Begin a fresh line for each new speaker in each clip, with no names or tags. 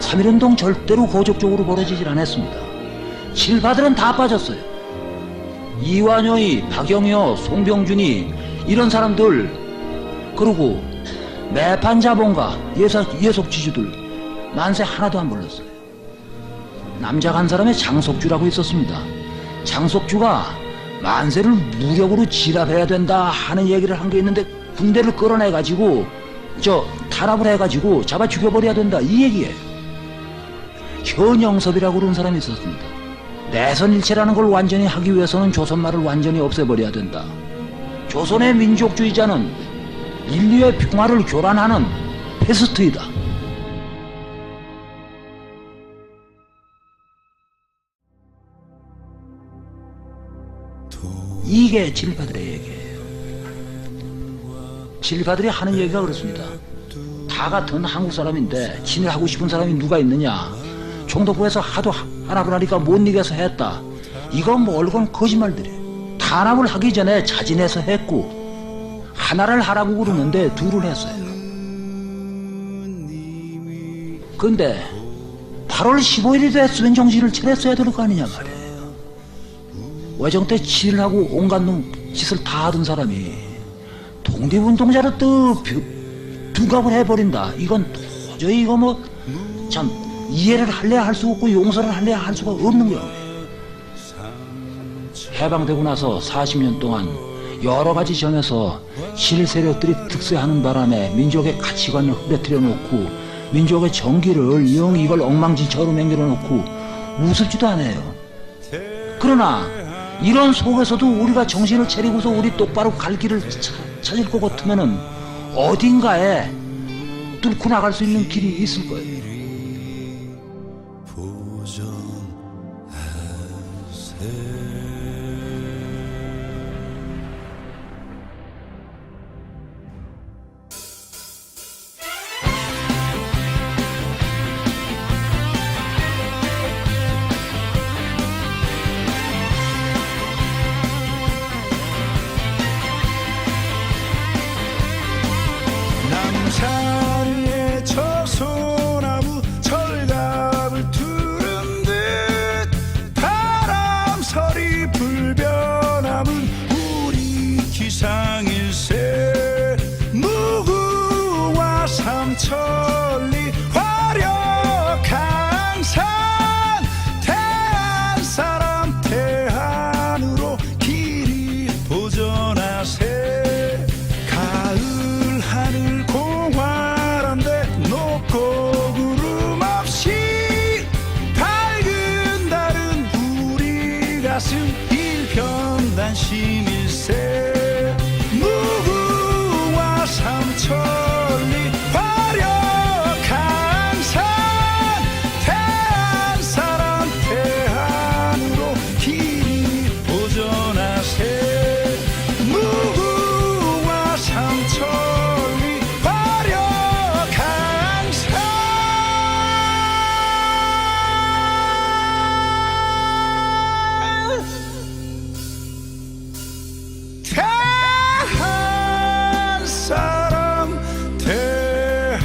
3.1운동 절대로 고적적으로 벌어지질 않았습니다. 친일파들은 다 빠졌어요. 이완용이, 박영효, 송병준이 이런 사람들, 그리고 매판자본가, 예속지주들 만세 하나도 안 불렀어요. 남자 한 사람의 장석주라고 있었습니다. 장석주가 만세를 무력으로 진압해야 된다 하는 얘기를 한 게 있는데, 군대를 끌어내가지고 탄압을 해가지고 잡아 죽여버려야 된다, 이 얘기예요. 현영섭이라고 그러는 사람이 있었습니다. 내선일체라는 걸 완전히 하기 위해서는 조선말을 완전히 없애버려야 된다. 조선의 민족주의자는 인류의 평화를 교란하는 패스트이다. 이게 친일파들의 얘기예요. 친일파들이 하는 얘기가 그렇습니다. 다 같은 한국 사람인데 친일하고 싶은 사람이 누가 있느냐. 총독부에서 하도 탄압을 하니까 못 이겨서 했다. 이건 그건 거짓말들이에요. 탄압을 하기 전에 자진해서 했고, 하나를 하라고 그러는데 둘을 했어요. 근데 8월 15일이 됐으면 정신을 차렸어야 될 거 아니냐 말이에요. 외정 때 친일하고 온갖 짓을 다 하던 사람이 독립운동자로 또 둔갑을 해버린다. 이건 도저히 참 이해를 할래야 할 수 없고 용서를 할래야 할 수가 없는 거예요. 해방되고 나서 40년 동안 여러 가지 점에서 친일 세력들이 득세하는 바람에 민족의 가치관을 흐려뜨려 놓고 민족의 정기를 이걸 엉망진창으로 맹글어 놓고 우습지도 않아요. 그러나 이런 속에서도 우리가 정신을 차리고서 우리 똑바로 갈 길을 찾을 것 같으면은 어딘가에 뚫고 나갈 수 있는 길이 있을 거예요.
남산의 저 소나무 철갑을 두른 듯 바람서리 불변함은 우리 기상일세. 무구와 삼천리 화려한 산 대한 사람 대한으로 길이 보전하세. 높고 구름 없이 밝은 달은 우리 가슴 일편단심일세. 무구와 삼천리 화려한 산 대한 사람 대한으로 길이 보전하세. 무구와 삼천리 대한 사람 대한으로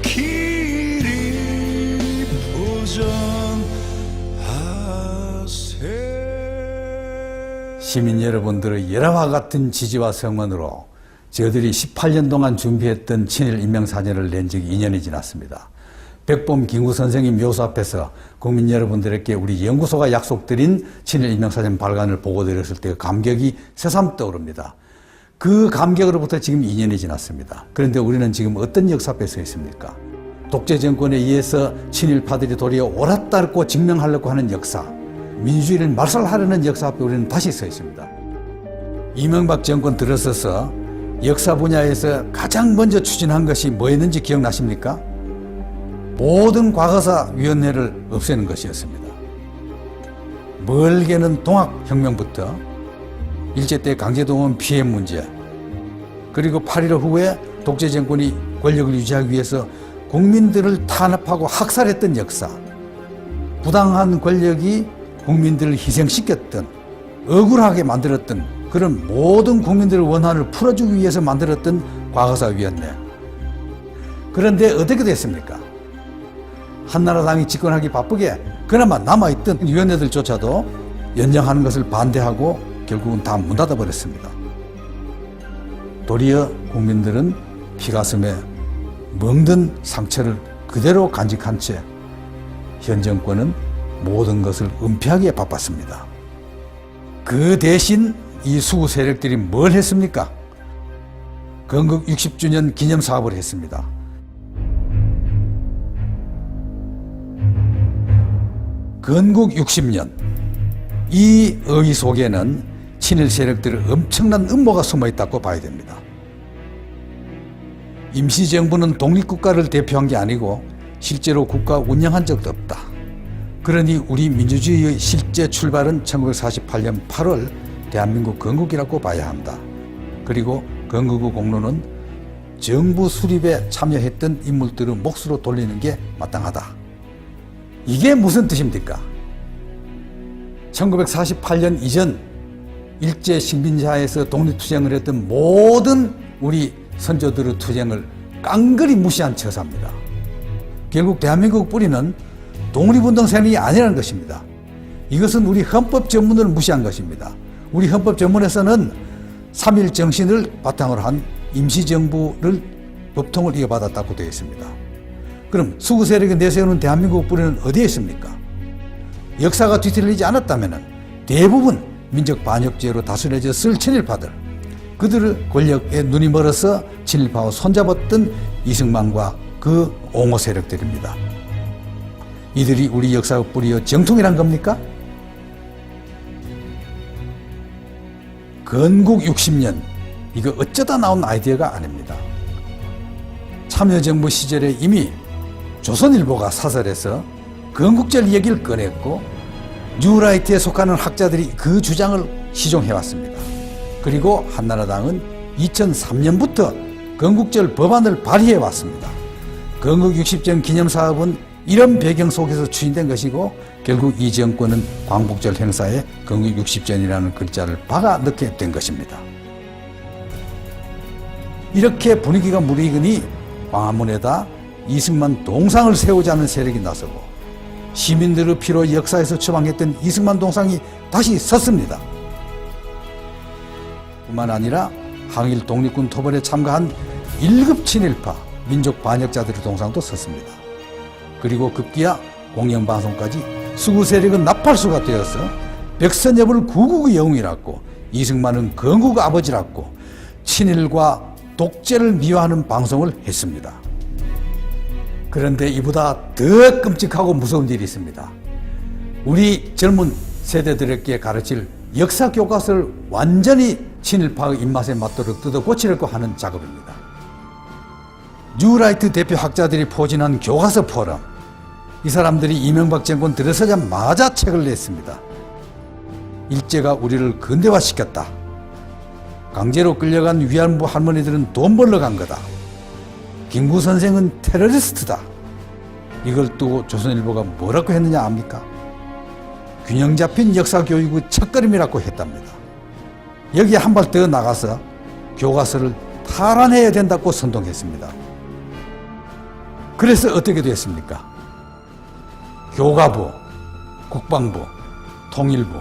길이 보전하세.
시민 여러분들의 열화와 같은 지지와 성원으로 저희들이 18년 동안 준비했던 친일 인명사전을 낸 지 2년이 지났습니다. 백범 김구 선생님 묘소 앞에서 국민 여러분들에게 우리 연구소가 약속드린 친일 인명사전 발간을 보고드렸을 때 감격이 새삼 떠오릅니다. 그 감격으로부터 지금 2년이 지났습니다. 그런데 우리는 지금 어떤 역사 앞에 서 있습니까? 독재 정권에 의해서 친일파들이 도리어 옳았다고 증명하려고 하는 역사, 민주주의를 말살하려는 역사 앞에 우리는 다시 서 있습니다. 이명박 정권 들어서서 역사 분야에서 가장 먼저 추진한 것이 뭐였는지 기억나십니까? 모든 과거사위원회를 없애는 것이었습니다. 멀게는 동학혁명부터 일제 때 강제동원 피해 문제, 그리고 8.15 후에 독재 정권이 권력을 유지하기 위해서 국민들을 탄압하고 학살했던 역사, 부당한 권력이 국민들을 희생시켰던, 억울하게 만들었던 그런 모든 국민들의 원한을 풀어주기 위해서 만들었던 과거사위원회. 그런데 어떻게 됐습니까? 한나라당이 집권하기 바쁘게 그나마 남아있던 위원회들조차도 연장하는 것을 반대하고 결국은 다 문 닫아버렸습니다. 도리어 국민들은 피가슴에 멍든 상처를 그대로 간직한 채 현 정권은 모든 것을 은폐하기에 바빴습니다. 그 대신 이 수구 세력들이 뭘 했습니까? 건국 60주년 기념 사업을 했습니다. 건국 60년, 이 의의 속에는 친일 세력들의 엄청난 음모가 숨어 있다고 봐야 됩니다. 임시정부는 독립국가를 대표한 게 아니고 실제로 국가 운영한 적도 없다. 그러니 우리 민주주의의 실제 출발은 1948년 8월 대한민국 건국이라고 봐야 한다. 그리고 건국 후 공로는 정부 수립에 참여했던 인물들의 몫으로 돌리는 게 마땅하다. 이게 무슨 뜻입니까? 1948년 이전 일제 식민지하에서 독립투쟁을 했던 모든 우리 선조들의 투쟁을 깡그리 무시한 처사입니다. 결국 대한민국 뿌리는 독립운동 세력이 아니라는 것입니다. 이것은 우리 헌법 전문을 무시한 것입니다. 우리 헌법 전문에서는 3.1 정신을 바탕으로 한 임시정부를 법통을 이어받았다고 되어 있습니다. 그럼 수구 세력이 내세우는 대한민국 뿌리는 어디에 있습니까? 역사가 뒤틀리지 않았다면 대부분 민족 반역죄로 다스려졌을 친일파들, 그들을 권력에 눈이 멀어서 친일파와 손잡았던 이승만과 그 옹호 세력들입니다. 이들이 우리 역사의 뿌리여 정통이란 겁니까? 건국 60년, 이거 어쩌다 나온 아이디어가 아닙니다. 참여정부 시절에 이미 조선일보가 사설에서 건국절 얘기를 꺼냈고 뉴라이트에 속하는 학자들이 그 주장을 시종해왔습니다. 그리고 한나라당은 2003년부터 건국절 법안을 발의해왔습니다. 건국 60전 기념사업은 이런 배경 속에서 추진된 것이고 결국 이 정권은 광복절 행사에 건국 60전이라는 글자를 박아 넣게 된 것입니다. 이렇게 분위기가 무르익으니 광화문에다 이승만 동상을 세우자는 세력이 나서고 시민들의 피로 역사에서 처방했던 이승만 동상이 다시 섰습니다. 뿐만 아니라 항일 독립군 토벌에 참가한 1급 친일파 민족 반역자들의 동상도 섰습니다. 그리고 급기야 공영방송까지 수구 세력은 나팔수가 되어서 백선엽을 구국의 영웅이라고, 이승만은 건국 아버지라고 친일과 독재를 미화하는 방송을 했습니다. 그런데 이보다 더 끔찍하고 무서운 일이 있습니다. 우리 젊은 세대들에게 가르칠 역사 교과서를 완전히 친일파의 입맛에 맞도록 뜯어 고치려고 하는 작업입니다. 뉴라이트 대표 학자들이 포진한 교과서 포럼, 이 사람들이 이명박 정권 들어서자마자 책을 냈습니다. 일제가 우리를 근대화시켰다. 강제로 끌려간 위안부 할머니들은 돈 벌러 간 거다. 김구 선생은 테러리스트다. 이걸 두고 조선일보가 뭐라고 했느냐 압니까? 균형 잡힌 역사 교육의 첫걸음이라고 했답니다. 여기에 한 발 더 나가서 교과서를 탈환해야 된다고 선동했습니다. 그래서 어떻게 됐습니까? 교과부, 국방부, 통일부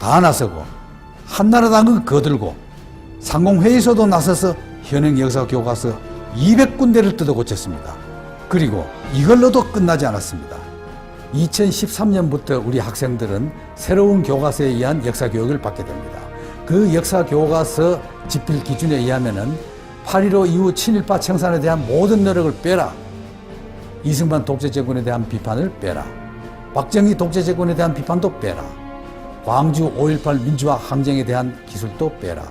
다 나서고 한나라당은 거들고 상공회의소도 나서서 현행 역사 교과서 200군데를 뜯어 고쳤습니다. 그리고 이걸로도 끝나지 않았습니다. 2013년부터 우리 학생들은 새로운 교과서에 의한 역사 교육을 받게 됩니다. 그 역사 교과서 집필 기준에 의하면은 8.15 이후 친일파 청산에 대한 모든 노력을 빼라. 이승만 독재정권에 대한 비판을 빼라. 박정희 독재정권에 대한 비판도 빼라. 광주 5.18 민주화 항쟁에 대한 기술도 빼라.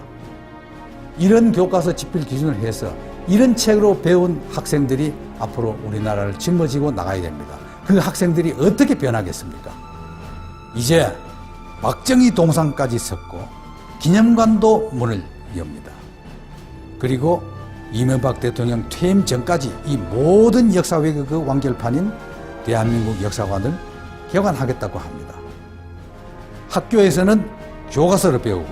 이런 교과서 집필 기준을 해서 이런 책으로 배운 학생들이 앞으로 우리나라를 짊어지고 나가야 됩니다. 그 학생들이 어떻게 변하겠습니까? 이제 박정희 동상까지 섰고 기념관도 문을 엽니다. 그리고 이명박 대통령 퇴임 전까지 이 모든 역사 왜곡의 완결판인 대한민국 역사관을 개관하겠다고 합니다. 학교에서는 교과서를 배우고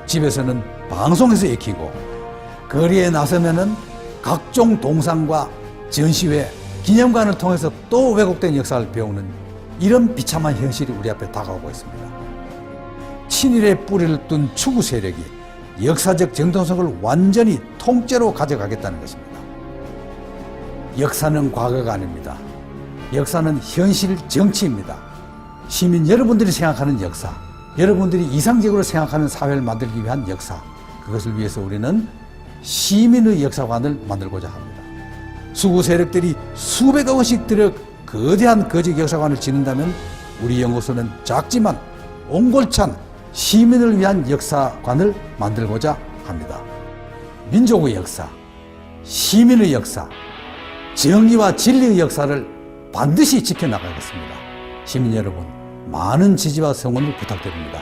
집에서는 방송에서 익히고 거리에 나서면은 각종 동상과 전시회, 기념관을 통해서 또 왜곡된 역사를 배우는 이런 비참한 현실이 우리 앞에 다가오고 있습니다. 친일의 뿌리를 둔 추구 세력이 역사적 정통성을 완전히 통째로 가져가겠다는 것입니다. 역사는 과거가 아닙니다. 역사는 현실 정치입니다. 시민 여러분들이 생각하는 역사, 여러분들이 이상적으로 생각하는 사회를 만들기 위한 역사, 그것을 위해서 우리는 시민의 역사관을 만들고자 합니다. 수구 세력들이 수백억 원씩 들여 거대한 거짓 역사관을 짓는다면 우리 연구소는 작지만 옹골찬 시민을 위한 역사관을 만들고자 합니다. 민족의 역사, 시민의 역사, 정의와 진리의 역사를 반드시 지켜나가겠습니다. 시민 여러분, 많은 지지와 성원을 부탁드립니다.